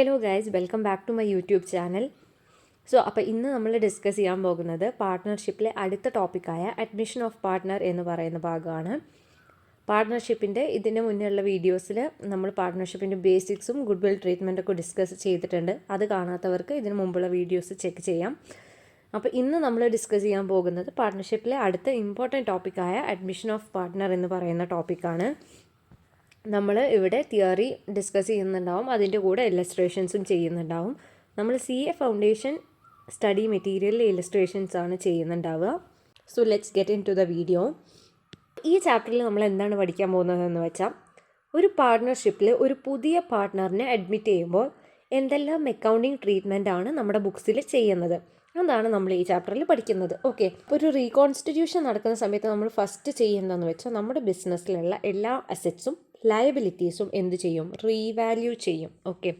Hello guys, welcome back to my YouTube channel. അപ്പോൾ ഇന്ന് നമ്മൾ ഡിസ്കസ് ചെയ്യാൻ പോകുന്നത് പാർട്ട്ണർഷിപ്പിലെ അടുത്ത ടോപ്പിക്കായ അഡ്മിഷൻ ഓഫ് പാർട്ട്ണർ എന്ന് പറയുന്ന ഭാഗമാണ്. പാർട്ട്ണർഷിപ്പിൻ്റെ ഇതിന് മുന്നേയുള്ള വീഡിയോസിൽ നമ്മൾ പാർട്ട്ണർഷിപ്പിൻ്റെ ബേസിക്സും ഗുഡ് വിൽ ട്രീറ്റ്മെൻറ്റൊക്കെ ഡിസ്കസ് ചെയ്തിട്ടുണ്ട്. അത് കാണാത്തവർക്ക് ഇതിന് മുമ്പുള്ള വീഡിയോസ് ചെക്ക് ചെയ്യാം. അപ്പോൾ ഇന്ന് നമ്മൾ ഡിസ്കസ് ചെയ്യാൻ പോകുന്നത് പാർട്ട്ണർഷിപ്പിലെ അടുത്ത ഇമ്പോർട്ടൻറ്റ് ടോപ്പിക്കായ അഡ്മിഷൻ ഓഫ് പാർട്ട്ണർ എന്ന് പറയുന്ന ടോപ്പിക്കാണ്. നമ്മൾ ഇവിടെ തിയറി ഡിസ്കസ് ചെയ്യുന്നുണ്ടാവും, അതിൻ്റെ കൂടെ ഇല്ലസ്ട്രേഷൻസും ചെയ്യുന്നുണ്ടാവും. നമ്മൾ CA ഫൗണ്ടേഷൻ സ്റ്റഡി മെറ്റീരിയലിലെ ഇല്ലസ്ട്രേഷൻസ് ആണ് ചെയ്യുന്നുണ്ടാവുക. So let's get into the video. ഈ ചാപ്റ്ററിൽ നമ്മൾ എന്താണ് പഠിക്കാൻ പോകുന്നതെന്ന് വെച്ചാൽ, ഒരു പാർട്ട്ണർഷിപ്പിൽ ഒരു പുതിയ പാർട്ട്ണറിനെ അഡ്മിറ്റ് ചെയ്യുമ്പോൾ എന്തെല്ലാം അക്കൗണ്ടിങ് ട്രീറ്റ്മെൻ്റ് ആണ് നമ്മുടെ ബുക്സിൽ ചെയ്യുന്നത്, അതാണ് നമ്മൾ ഈ ചാപ്റ്ററിൽ പഠിക്കുന്നത്. ഓക്കെ, ഒരു റീകോൺസ്റ്റിറ്റ്യൂഷൻ നടക്കുന്ന സമയത്ത് നമ്മൾ ഫസ്റ്റ് ചെയ്യുന്നതെന്ന് വെച്ചാൽ നമ്മുടെ ബിസിനസ്സിലുള്ള എല്ലാ അസറ്റ്സും ലയബിലിറ്റീസും എന്ത് ചെയ്യും? റീവാല്യൂ ചെയ്യും. ഓക്കെ,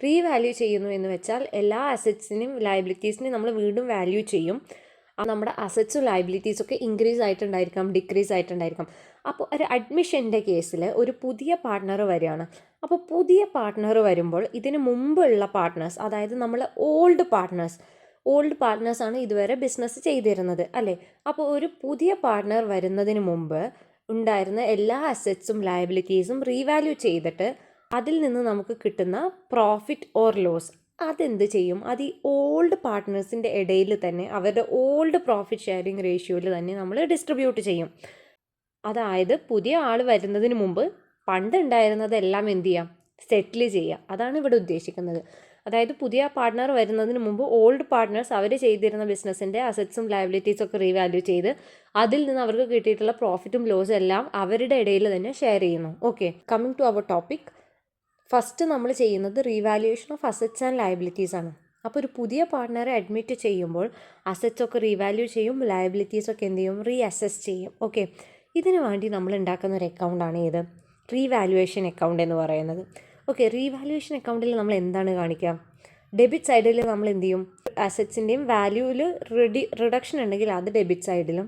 റീവാല്യൂ ചെയ്യുന്നു എന്ന് വെച്ചാൽ എല്ലാ അസറ്റ്സിനും ലയബിലിറ്റീസിനും നമ്മൾ വീണ്ടും വാല്യൂ ചെയ്യും. നമ്മുടെ അസറ്റ്സും ലയബിലിറ്റീസും ഒക്കെ ഇൻക്രീസ് ആയിട്ടുണ്ടായിരിക്കാം, ഡിക്രീസ് ആയിട്ടുണ്ടായിരിക്കാം. അപ്പോൾ ഒരു അഡ്മിഷൻ്റെ കേസിൽ ഒരു പുതിയ പാർട്ട്ണർ വരികയാണ്. അപ്പോൾ പുതിയ പാർട്ട്ണർ വരുമ്പോൾ ഇതിന് മുമ്പുള്ള പാർട്ട്നേഴ്സ്, അതായത് നമ്മൾ ഓൾഡ് പാർട്ട്നേഴ്സാണ് ഇതുവരെ ബിസിനസ് ചെയ്തിരുന്നത് അല്ലേ. അപ്പോൾ ഒരു പുതിയ പാർട്ട്ണർ വരുന്നതിന് മുമ്പ് ഉണ്ടായിരുന്ന എല്ലാ അസറ്റ്സും ലയബിലിറ്റീസും റീവാല്യൂ ചെയ്തിട്ട് അതിൽ നിന്ന് നമുക്ക് കിട്ടുന്ന പ്രോഫിറ്റ് ഓർ ലോസ് അതെന്ത് ചെയ്യും? അത് ഈ ഓൾഡ് പാർട്ട്നേഴ്സിൻ്റെ ഇടയിൽ തന്നെ അവരുടെ ഓൾഡ് പ്രോഫിറ്റ് ഷെയറിങ് റേഷ്യോയിൽ തന്നെ നമ്മൾ ഡിസ്ട്രിബ്യൂട്ട് ചെയ്യും. അതായത് പുതിയ ആൾ വരുന്നതിന് മുമ്പ് പണ്ട് ഉണ്ടായിരുന്നതെല്ലാം എന്ത് ചെയ്യാം? സെറ്റിൽ ചെയ്യുക. അതാണ് ഇവിടെ ഉദ്ദേശിക്കുന്നത്. അതായത് പുതിയ പാർട്ട്ണർ വരുന്നതിന് മുമ്പ് ഓൾഡ് പാർട്ട്നേഴ്സ് അവർ ചെയ്തിരുന്ന ബിസിനസ്സിൻ്റെ അസറ്റ്സും ലയബിലിറ്റീസും ഒക്കെ റീവാല്യൂ ചെയ്ത് അതിൽ നിന്ന് അവർക്ക് കിട്ടിയിട്ടുള്ള പ്രോഫിറ്റും ലോസും എല്ലാം അവരുടെ ഇടയിൽ തന്നെ ഷെയർ ചെയ്യുന്നു. Okay, coming to our topic. First നമ്മൾ ചെയ്യുന്നത് revaluation of assets and liabilities ആണ്. അപ്പോൾ ഒരു പുതിയ പാർട്ട്ണറെ അഡ്മിറ്റ് ചെയ്യുമ്പോൾ അസറ്റ്സ് ഒക്കെ റീവാല്യൂ ചെയ്യും, ലയബിലിറ്റീസ് ഒക്കെ എന്ത് ചെയ്യും? റീഅസസ് ചെയ്യും. ഓക്കെ, ഇതിനു വേണ്ടി നമ്മൾ ഉണ്ടാക്കുന്ന ഒരു അക്കൗണ്ടാണ് ഏത്? റീവാല്യുവേഷൻ അക്കൗണ്ട് എന്ന് പറയുന്നത്. ഓക്കെ, റീവാല്യുവേഷൻ അക്കൗണ്ടിൽ നമ്മൾ എന്താണ് കാണിക്കുക? ഡെബിറ്റ് സൈഡിൽ നമ്മൾ എന്ത് ചെയ്യും? അസറ്റ്സിൻ്റെയും വാല്യൂവിൽ റിഡക്ഷൻ ഉണ്ടെങ്കിൽ അത് ഡെബിറ്റ് സൈഡിലും,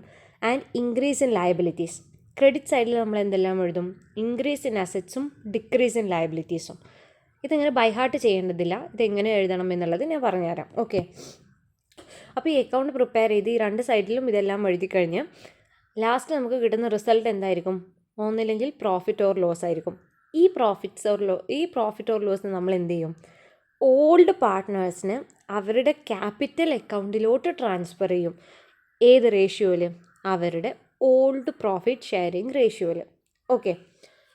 and increase in liabilities credit സൈഡിൽ നമ്മൾ എന്തെല്ലാം എഴുതും? ഇൻക്രീസ് ഇൻ അസറ്റ്സും ഡിക്രീസ് ഇൻ ലയബിലിറ്റീസും. ഇതിങ്ങനെ ബൈ ഹാർട്ട് ചെയ്യേണ്ടതില്ല, ഇതെങ്ങനെ എഴുതണം എന്നുള്ളത് ഞാൻ പറഞ്ഞുതരാം. ഓക്കെ, അപ്പോൾ ഈ അക്കൗണ്ട് പ്രിപ്പയർ ചെയ്ത് ഈ രണ്ട് സൈഡിലും ഇതെല്ലാം എഴുതി കഴിഞ്ഞ് ലാസ്റ്റ് നമുക്ക് കിട്ടുന്ന റിസൾട്ട് എന്തായിരിക്കും? ഒന്നില്ലെങ്കിൽ പ്രോഫിറ്റ് ഓർ ലോസ് ആയിരിക്കും. ഈ പ്രോഫിറ്റ് ഓർ ലോസ് നമ്മൾ എന്ത് ചെയ്യും? ഓൾഡ് പാർട്ട്നേഴ്സിന് അവരുടെ ക്യാപിറ്റൽ അക്കൗണ്ടിലോട്ട് ട്രാൻസ്ഫർ ചെയ്യും. ഏത് റേഷ്യോയിൽ? അവരുടെ ഓൾഡ് പ്രോഫിറ്റ് ഷെയറിങ് റേഷ്യോയിൽ. ഓക്കെ,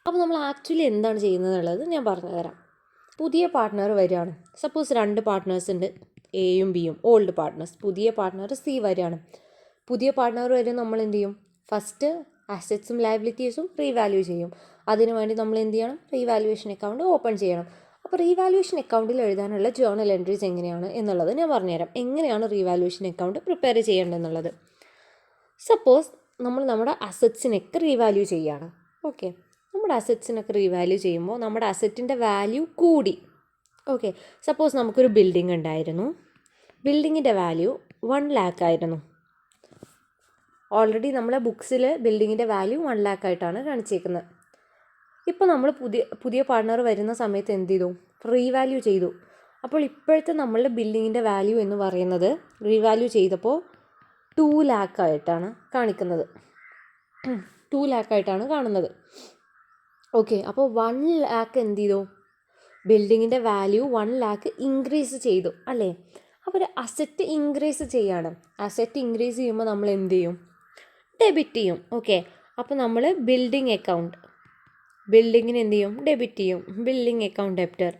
അപ്പോൾ നമ്മൾ ആക്ച്വലി എന്താണ് ചെയ്യുന്നത് എന്നുള്ളത് ഞാൻ പറഞ്ഞു തരാം. പുതിയ പാർട്ട്ണർ വരികയാണ്. സപ്പോസ് രണ്ട് പാർട്ട്നേഴ്സ് ഉണ്ട്, എയും ബിയും, ഓൾഡ് പാർട്ട്നേഴ്സ്. പുതിയ പാർട്ട്ണർ സി വരികയാണ്. പുതിയ പാർട്ട്ണർ വരെ നമ്മൾ എന്ത് ചെയ്യും? ഫസ്റ്റ് അസറ്റ്സും ലയബിലിറ്റീസും റീവാല്യൂ ചെയ്യും. അതിനുവേണ്ടി നമ്മൾ എന്ത് ചെയ്യണം? റീവാല്യുവേഷൻ അക്കൗണ്ട് ഓപ്പൺ ചെയ്യണം. അപ്പോൾ റീവാല്യുവേഷൻ അക്കൗണ്ടിൽ എഴുതാനുള്ള ജേർണൽ എൻട്രീസ് എങ്ങനെയാണ് എന്നുള്ളത് ഞാൻ പറഞ്ഞുതരാം. എങ്ങനെയാണ് റീവാല്യുവേഷൻ അക്കൗണ്ട് പ്രിപ്പയർ ചെയ്യേണ്ടതെന്നുള്ളത്. സപ്പോസ് നമ്മൾ നമ്മുടെ അസറ്റ്സിനൊക്കെ റീവാല്യൂ ചെയ്യുകയാണ്. ഓക്കെ, നമ്മുടെ അസറ്റ്സിനൊക്കെ റീവാല്യൂ ചെയ്യുമ്പോൾ നമ്മുടെ അസറ്റിൻ്റെ വാല്യൂ കൂടി. ഓക്കെ, സപ്പോസ് നമുക്കൊരു ബിൽഡിംഗ് ഉണ്ടായിരുന്നു. ബിൽഡിങ്ങിൻ്റെ വാല്യൂ 1 lakh ആയിരുന്നു. ഓൾറെഡി നമ്മളെ ബുക്സിൽ ബിൽഡിങ്ങിൻ്റെ വാല്യൂ 1 lakh ആയിട്ടാണ് കാണിച്ചേക്കുന്നത്. ഇപ്പോൾ നമ്മൾ പുതിയ പാർട്ട്ണർ വരുന്ന സമയത്ത് എന്ത് ചെയ്തു? റീവാല്യൂ ചെയ്തു. അപ്പോൾ ഇപ്പോഴത്തെ നമ്മളുടെ ബിൽഡിങ്ങിൻ്റെ വാല്യൂ എന്ന് പറയുന്നത് റീവാല്യൂ ചെയ്തപ്പോൾ 2 lakh ആയിട്ടാണ് കാണിക്കുന്നത്. 2 lakh ആയിട്ടാണ് കാണുന്നത്. ഓക്കെ, അപ്പോൾ 1 lakh എന്ത് ചെയ്തു? ബിൽഡിങ്ങിൻ്റെ വാല്യൂ 1 lakh ഇൻക്രീസ് ചെയ്തു അല്ലേ. അപ്പോൾ ഒരു അസറ്റ് ഇൻക്രീസ് ചെയ്യാണ്. അസറ്റ് ഇൻക്രീസ് ചെയ്യുമ്പോൾ നമ്മൾ എന്ത് ചെയ്യും? ഡെബിറ്റ് ചെയ്യും. ഓക്കെ, അപ്പോൾ നമ്മൾ ബിൽഡിങ്ങിന് എന്ത് ചെയ്യും? ഡെബിറ്റ് ചെയ്യും. Building account ഡെബ്റ്റർ.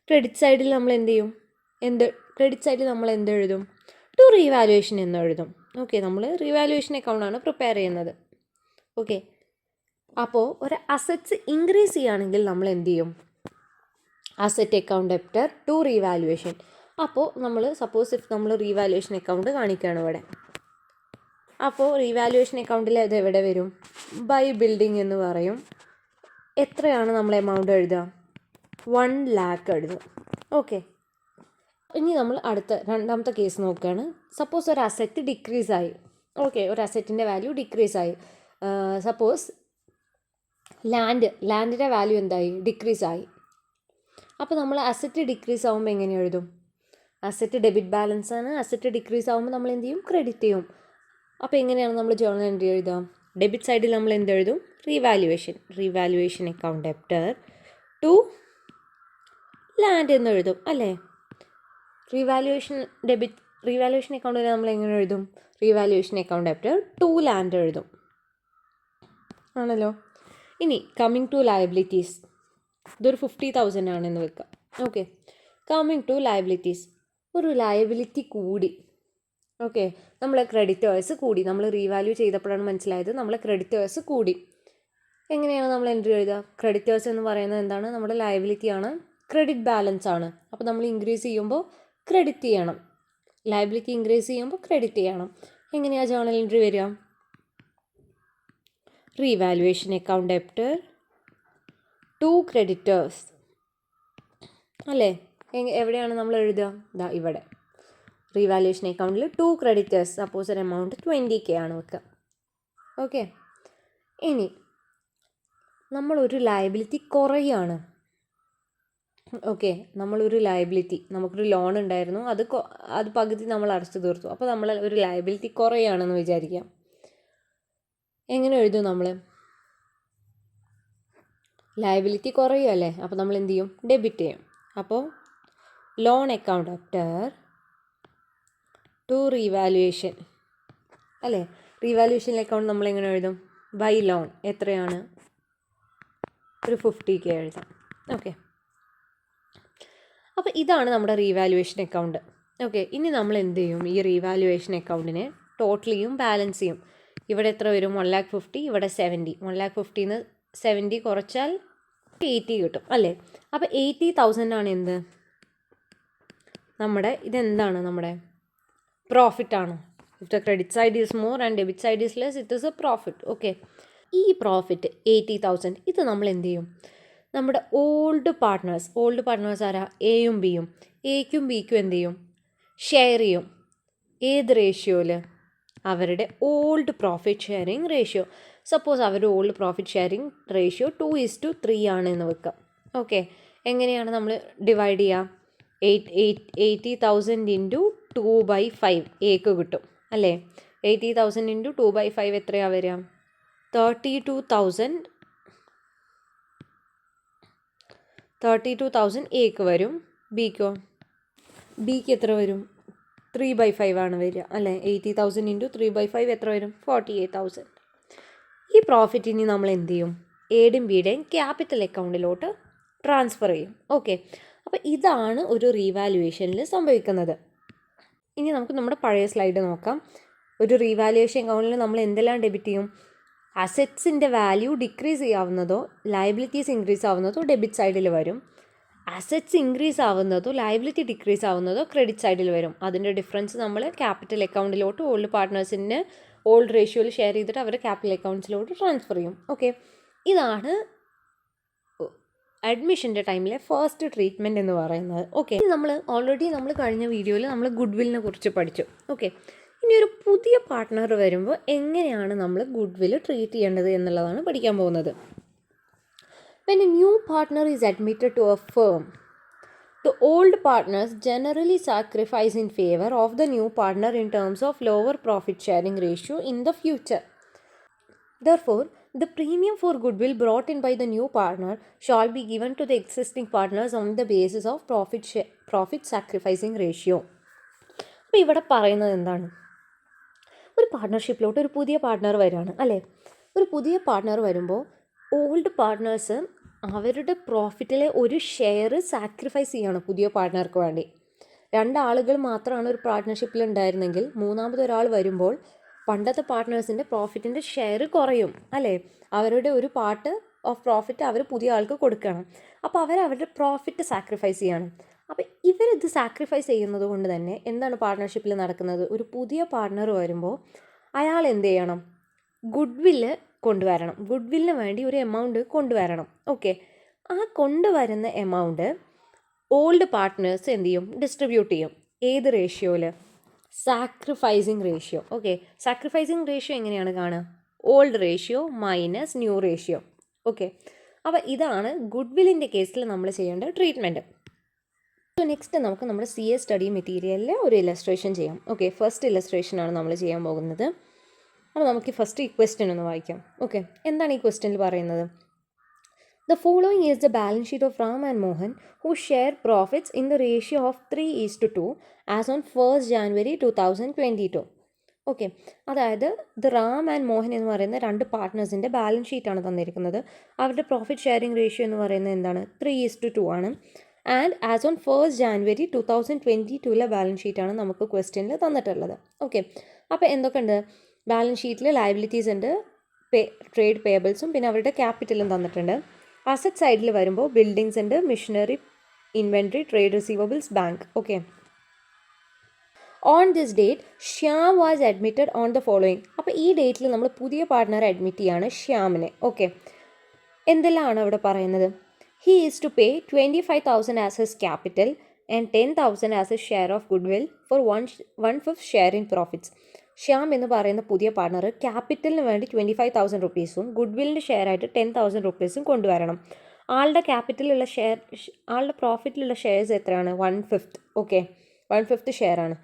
ക്രെഡിറ്റ് സൈഡിൽ നമ്മൾ എന്ത് ചെയ്യും? ക്രെഡിറ്റ് സൈഡിൽ നമ്മൾ എന്ത് എഴുതും? ടു റീവാല്യുവേഷൻ എന്ന് എഴുതും. ഓക്കെ, നമ്മൾ റീവാല്യുവേഷൻ അക്കൗണ്ടാണ് പ്രിപ്പയർ ചെയ്യുന്നത്. ഓക്കെ, അപ്പോൾ ഒരു അസറ്റ്സ് ഇൻക്രീസ് ചെയ്യുകയാണെങ്കിൽ നമ്മൾ എന്ത് ചെയ്യും? Asset account debtor to revaluation. അപ്പോൾ നമ്മൾ സപ്പോസ് നമ്മൾ റീവാല്യുവേഷൻ അക്കൗണ്ട് കാണിക്കുകയാണ് ഇവിടെ. അപ്പോൾ റീവാല്യുവേഷൻ അക്കൗണ്ടിൽ അത് എവിടെ വരും? ബൈ ബിൽഡിംഗ് എന്ന് പറയും. എത്രയാണ് നമ്മൾ എമൗണ്ട് എഴുതുക? 1 lakh എഴുതും. ഓക്കെ, ഇനി നമ്മൾ രണ്ടാമത്തെ കേസ് നോക്കുകയാണ്. സപ്പോസ് ഒരു അസറ്റ് ഡിക്രീസ് ആയി. ഓക്കെ, ഒരു അസറ്റിൻ്റെ വാല്യൂ ഡിക്രീസ് ആയി. സപ്പോസ് ലാൻഡിൻ്റെ വാല്യൂ എന്തായി? ഡിക്രീസ് ആയി. അപ്പോൾ നമ്മൾ അസറ്റ് ഡിക്രീസ് ആകുമ്പോൾ എങ്ങനെ എഴുതും? അസറ്റ് ഡെബിറ്റ് ബാലൻസ് ആണ്. അസറ്റ് ഡിക്രീസ് ആകുമ്പോൾ നമ്മൾ എന്ത് ചെയ്യും? ക്രെഡിറ്റ് ചെയ്യും. അപ്പോൾ എങ്ങനെയാണ് നമ്മൾ ജേർണൽ എൻട്രി എഴുതാം? ഡെബിറ്റ് സൈഡിൽ നമ്മൾ എന്തെഴുതും? Revaluation account debtor to land എന്ന് എഴുതും അല്ലേ? റീവാലുവേഷൻ അക്കൗണ്ടിൽ നമ്മൾ എങ്ങനെ എഴുതും? Revaluation account debtor to land എഴുതും ആണല്ലോ. ഇനി കമ്മിങ് ടു ലയബിലിറ്റീസ്, ഇതൊരു 50,000 ആണെന്ന് വെക്കാം. ഓക്കെ, കമ്മിങ് ടു ലയബിലിറ്റീസ്, ഒരു ലയബിലിറ്റി കൂടി. ഓക്കെ, നമ്മൾ ക്രെഡിറ്റേഴ്സ് കൂടി. നമ്മൾ റീവാല്യൂ ചെയ്തപ്പോഴാണ് മനസ്സിലായത് നമ്മളെ ക്രെഡിറ്റേഴ്സ് കൂടി. എങ്ങനെയാണ് നമ്മൾ എൻട്രി എഴുതുക? ക്രെഡിറ്റേഴ്സ് എന്ന് പറയുന്നത് എന്താണ്? നമ്മുടെ ലയബിലിറ്റി ആണ്, ക്രെഡിറ്റ് ബാലൻസ് ആണ്. അപ്പോൾ നമ്മൾ ഇൻക്രീസ് ചെയ്യുമ്പോൾ ക്രെഡിറ്റ് ചെയ്യണം. ലയബിലിറ്റി ഇൻക്രീസ് ചെയ്യുമ്പോൾ ക്രെഡിറ്റ് ചെയ്യണം. എങ്ങനെയാണ് ജേർണൽ എൻട്രി വരിക? Revaluation account debtor to creditors അല്ലേ? എവിടെയാണ് നമ്മൾ എഴുതുക? ഇതാ ഇവിടെ. റീവാലുവേഷൻ അക്കൗണ്ടിൽ ടു ക്രെഡിറ്റേഴ്സ്, സപ്പോസ് ഒരു എമൗണ്ട് 20K ആണ് വെക്കുക. ഓക്കെ, ഇനി നമ്മളൊരു ലയബിലിറ്റി കുറയാണ്. ഓക്കെ, നമ്മളൊരു ലയബിലിറ്റി, നമുക്കൊരു ലോൺ ഉണ്ടായിരുന്നു, അത് പകുതി നമ്മൾ അടച്ചു തീർത്തു. അപ്പോൾ നമ്മൾ ഒരു ലയബിലിറ്റി കുറയാണെന്ന് വിചാരിക്കാം. എങ്ങനെ എഴുതും നമ്മൾ? ലയബിലിറ്റി കുറയുമല്ലേ, അപ്പോൾ നമ്മൾ എന്ത് ചെയ്യും? ഡെബിറ്റ് ചെയ്യും. അപ്പോൾ loan account debtor to revaluation അല്ലേ? റീവാലുവേഷൻ അക്കൗണ്ട് നമ്മൾ എങ്ങനെ എഴുതും? ബൈ ലോൺ എത്രയാണ്? ഒരു 50K എഴുതാം. ഓക്കെ, അപ്പോൾ ഇതാണ് നമ്മുടെ റീവാലുവേഷൻ അക്കൗണ്ട്. ഓക്കെ, ഇനി നമ്മൾ എന്ത് ചെയ്യും? ഈ റീവാലുവേഷൻ അക്കൗണ്ടിനെ ടോട്ടൽ ചെയ്യും, ബാലൻസ് ചെയ്യും. ഇവിടെ എത്ര വരും? 1,50,000, ഇവിടെ 70. 1,50,000 70 കുറച്ചാൽ 80 കിട്ടും അല്ലേ? അപ്പോൾ 80,000 ആണ് എന്ത്? നമ്മുടെ ഇതെന്താണ്? നമ്മുടെ പ്രോഫിറ്റ് ആണ്. If the credit side is more and debit side is less, it is A profit. Okay, ഈ പ്രോഫിറ്റ് 80,000 ഇത് നമ്മൾ എന്ത് ചെയ്യും? നമ്മുടെ ഓൾഡ് പാർട്ട്നേഴ്സ് ആരാ? എയും ബിയും. എക്കും ബിക്കും എന്ത് ചെയ്യും? ഷെയർ ചെയ്യും. ഏത് റേഷ്യോയിൽ? അവരുടെ old profit sharing ratio. Suppose അവരുടെ ഓൾഡ് പ്രോഫിറ്റ് ഷെയറിങ് റേഷ്യോ 2:3 ആണെന്ന് വെക്കാം. ഓക്കെ, എങ്ങനെയാണ് നമ്മൾ ഡിവൈഡ് ചെയ്യുക? 80,000 ഇൻറ്റു 2/5 എക്ക് കിട്ടും അല്ലേ? 80,000 ഇൻറ്റു 2/5 എത്രയാണ് വരിക? 32,000 എക്ക് വരും. ബിക്ക് എത്ര വരും? 3/5 ആണ് വരിക അല്ലേ? 80,000 ഇൻറ്റു 3/5 എത്ര വരും? 48,000. ഈ പ്രോഫിറ്റ് ഇനി നമ്മൾ എന്ത് ചെയ്യും? എയുടെയും ബിയുടെയും ക്യാപിറ്റൽ അക്കൗണ്ടിലോട്ട് ട്രാൻസ്ഫർ ചെയ്യും. ഓക്കെ, അപ്പോൾ ഇതാണ് ഒരു റീവാലുവേഷനിൽ സംഭവിക്കുന്നത്. ഇനി നമുക്ക് നമ്മുടെ പഴയ സ്ലൈഡ് നോക്കാം. ഒരു റീവാലുവേഷൻ അക്കൗണ്ടിൽ നമ്മൾ എന്തെല്ലാം ഡെബിറ്റ് ചെയ്യും? അസറ്റ്സിൻ്റെ വാല്യൂ ഡിക്രീസ് ചെയ്യാവുന്നതോ ലയബിലിറ്റീസ് ഇൻക്രീസ് ആവുന്നതോ ഡെബിറ്റ് സൈഡിൽ വരും. അസറ്റ്സ് ഇൻക്രീസ് ആവുന്നതോ ലയബിലിറ്റി ഡിക്രീസ് ആവുന്നതോ ക്രെഡിറ്റ് സൈഡിൽ വരും. അതിൻ്റെ ഡിഫറൻസ് നമ്മൾ ക്യാപിറ്റൽ അക്കൗണ്ടിലോട്ട് ഓൾഡ് പാർട്ട്നേഴ്സിൻ്റെ ഓൾഡ് റേഷ്യോയിൽ ഷെയർ ചെയ്തിട്ട് അവർ ക്യാപിറ്റൽ അക്കൗണ്ട്സിലോട്ട് ട്രാൻസ്ഫർ ചെയ്യും. ഓക്കെ, ഇതാണ് അഡ്മിഷൻ്റെ ടൈമിലെ ഫസ്റ്റ് ട്രീറ്റ്മെൻറ്റ് എന്ന് പറയുന്നത്. ഓക്കെ, നമ്മൾ കഴിഞ്ഞ വീഡിയോയിൽ നമ്മൾ ഗുഡ് വില്ലിനെ കുറിച്ച് പഠിച്ചു. ഓക്കെ, ഇനി ഒരു പുതിയ പാർട്ട്ണർ വരുമ്പോൾ എങ്ങനെയാണ് നമ്മൾ ഗുഡ് വില്ല് ട്രീറ്റ് ചെയ്യേണ്ടത് എന്നുള്ളതാണ് പഠിക്കാൻ പോകുന്നത്. When a new partner is admitted to a firm, the old partners generally sacrifice in favor of the new partner in terms of lower profit sharing ratio in the future. Therefore, the premium for goodwill brought in by the new partner shall be given to the existing partners on the basis of profit sacrificing ratio. അപ്പോൾ ഇവിടെ പറയുന്നത് എന്താണ്? ഒരു പാർട്ട്ണർഷിപ്പിലോട്ട് ഒരു പുതിയ partner വരികയാണ് അല്ലേ? ഒരു പുതിയ പാർട്ട്ണർ വരുമ്പോൾ ഓൾഡ് പാർട്ട്നേഴ്സ് അവരുടെ പ്രോഫിറ്റിലെ ഒരു ഷെയർ സാക്രിഫൈസ് ചെയ്യണം പുതിയ പാർട്ട്ണർക്ക് വേണ്ടി. രണ്ടാളുകൾ മാത്രമാണ് ഒരു പാർട്ട്ണർഷിപ്പിൽ ഉണ്ടായിരുന്നെങ്കിൽ മൂന്നാമതൊരാൾ വരുമ്പോൾ പണ്ടത്തെ പാർട്ട്നേഴ്സിൻ്റെ പ്രോഫിറ്റിൻ്റെ ഷെയർ കുറയും അല്ലേ? അവരുടെ ഒരു പാർട്ട് ഓഫ് പ്രോഫിറ്റ് അവർ പുതിയ ആൾക്ക് കൊടുക്കണം. അപ്പോൾ അവരുടെ പ്രോഫിറ്റ് സാക്രിഫൈസ് ചെയ്യണം. അപ്പോൾ ഇവരിത് സാക്രിഫൈസ് ചെയ്യുന്നത് കൊണ്ട് തന്നെ എന്താണ് പാർട്ട്ണർഷിപ്പിൽ നടക്കുന്നത്? ഒരു പുതിയ പാർട്ട്ണർ വരുമ്പോൾ അയാൾ എന്ത് ചെയ്യണം? ഗുഡ് വില്ല് കൊണ്ടുവരണം. ഗുഡ് വില്ലിന് വേണ്ടി ഒരു എമൗണ്ട് കൊണ്ടുവരണം. ഓക്കെ, ആ കൊണ്ടുവരുന്ന എമൗണ്ട് ഓൾഡ് പാർട്ട്നേഴ്സ് എന്ത് ചെയ്യും? ഡിസ്ട്രിബ്യൂട്ട് ചെയ്യും. ഏത് റേഷ്യോയിൽ? Sacrificing ratio. Okay, sacrificing ratio എങ്ങനെയാണ് കാണുക? Old ratio minus new ratio. Okay, അപ്പോൾ ഇതാണ് ഗുഡ് വില്ലിൻ്റെ കേസിൽ നമ്മൾ ചെയ്യേണ്ട ട്രീറ്റ്മെൻറ്റ്. സോ നെക്സ്റ്റ് നമുക്ക് നമ്മുടെ CA സ്റ്റഡി മെറ്റീരിയലിൽ ഒരു ഇല്ലസ്ട്രേഷൻ ചെയ്യാം. ഓക്കെ, ഫസ്റ്റ് ഇല്ലസ്ട്രേഷനാണ് നമ്മൾ ചെയ്യാൻ പോകുന്നത്. അപ്പോൾ നമുക്ക് ഫസ്റ്റ് ഈ ക്വസ്റ്റ്യൻ ഒന്ന് വായിക്കാം. ഓക്കെ, എന്താണ് ഈ ക്വസ്റ്റ്യനിൽ പറയുന്നത്? The following is the balance sheet of Ram and Mohan who share profits in the ratio of 3:2 as on 1st January 2022. Okay, അതായത് ഇത് റാം ആൻഡ് മോഹൻ എന്ന് പറയുന്ന രണ്ട് പാർട്ട്നേഴ്സിൻ്റെ ബാലൻസ് ഷീറ്റാണ് തന്നിരിക്കുന്നത്. അവരുടെ പ്രോഫിറ്റ് ഷെയറിംഗ് റേഷ്യോ എന്ന് പറയുന്നത് എന്താണ്? 3:2 ആണ്. And as on 1st January 2022 balance ഷീറ്റാണ് നമുക്ക് ക്വസ്റ്റ്യനിൽ തന്നിട്ടുള്ളത്. ഓക്കെ, അപ്പോൾ എന്തൊക്കെയുണ്ട്? ബാലൻസ് ഷീറ്റിൽ ലയബിലിറ്റീസ് ഉണ്ട്, ട്രേഡ് പേബിൾസും പിന്നെ അവരുടെ ക്യാപിറ്റലും തന്നിട്ടുണ്ട്. അസറ്റ് സൈഡിൽ വരുമ്പോൾ ബിൽഡിങ്സ് ഉണ്ട്, machinery, inventory, trade receivables, bank. Okay, on this date Shyam was admitted on the following. അപ്പോൾ ഈ ഡേറ്റിൽ നമ്മൾ പുതിയ പാർട്ട്ണറെ അഡ്മിറ്റ് ചെയ്യാണ്, ശ്യാമിനെ. ഓക്കെ, എന്തെല്ലാമാണ് അവിടെ പറയുന്നത്? He is to pay 25,000 as his capital and 10,000 as his share of goodwill for 1/5 share in profits. Shyam എന്ന് പറയുന്ന പുതിയ പാർട്ണർ ക്യാപിറ്റലിന് വേണ്ടി 25,000 റുപ്പീസും ഗുഡ് വില്ലിൻ്റെ ഷെയർ ആയിട്ട് 10,000 റുപ്പീസും കൊണ്ടുവരണം. ആളുടെ ക്യാപിറ്റലിലുള്ള ഷെയർ, ആളുടെ പ്രോഫിറ്റിലുള്ള ഷെയർസ് എത്രയാണ്? 1/5. ഓക്കെ, 1/5 ഷെയർ ആണ്.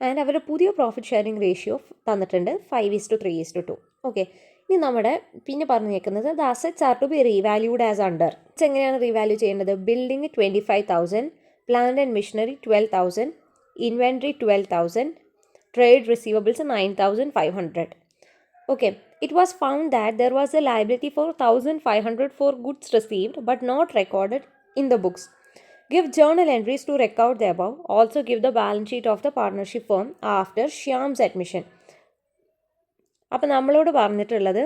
ആൻഡ് അവരുടെ പുതിയ പ്രോഫിറ്റ് ഷെയറിംഗ് റേഷ്യോ തന്നിട്ടുണ്ട് 5:3:2. ഓക്കെ, ഇനി നമ്മുടെ പിന്നെ പറഞ്ഞേക്കുന്നത് the assets are to be revalued as under. എങ്ങനെയാണ് റീവാല്യൂ ചെയ്യേണ്ടത്? Building 25,000, plant and machinery 12,000, inventory 12,000, trade receivables 9,500. Okay, it was found that there was a liability for 1,500 for goods received but not recorded in the books. Give journal entries to record the above. Also give the balance sheet of the partnership firm after Shyam's admission. അപ്പോൾ നമ്മളോട് പറഞ്ഞിട്ടുള്ളത്